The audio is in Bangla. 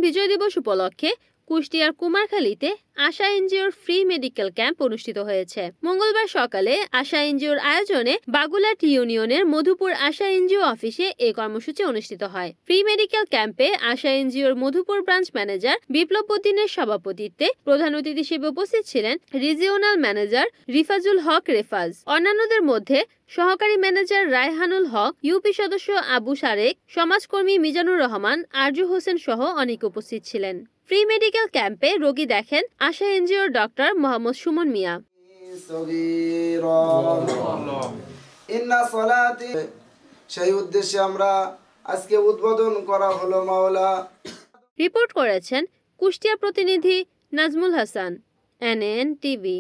বিজয় দিবস উপলক্ষে কুষ্টিয়ার কুমারখালীতে আশা এনজিওর ফ্রি মেডিকেল ক্যাম্প অনুষ্ঠিত হয়েছে। মঙ্গলবার সকালে আশা এনজিওর আয়োজনে বাগুলাট ইউনিয়নের মধুপুর আশা এনজিও অফিসে এই কর্মসূচি অনুষ্ঠিত হয়। ফ্রি মেডিকেল ক্যাম্পে আশা এনজিওর মধুপুর ব্রাঞ্চ ম্যানেজার বিপ্লব উদ্দিনের সভাপতিত্বে প্রধান অতিথি হিসেবে উপস্থিত ছিলেন রিজিওনাল ম্যানেজার রিফাজুল হক রেফাজ। অন্যান্যদের মধ্যে সহকারী ম্যানেজার রায়হানুল হক, ইউপি সদস্য আবু সারেক, সমাজকর্মী মিজানুর রহমান, আরজু হোসেন সহ অনেকে উপস্থিত ছিলেন। ফ্রি মেডিকেল ক্যাম্পে রোগী দেখেন আশা এনজিওর ডক্টর মোহাম্মদ সুমন মিয়া। সেই উদ্দেশ্যে আমরা আজকে উদ্বোধন করা হলো মাওলা। রিপোর্ট করেছেন কুষ্টিয়া প্রতিনিধি নাজমুল হাসান, NN টিভি।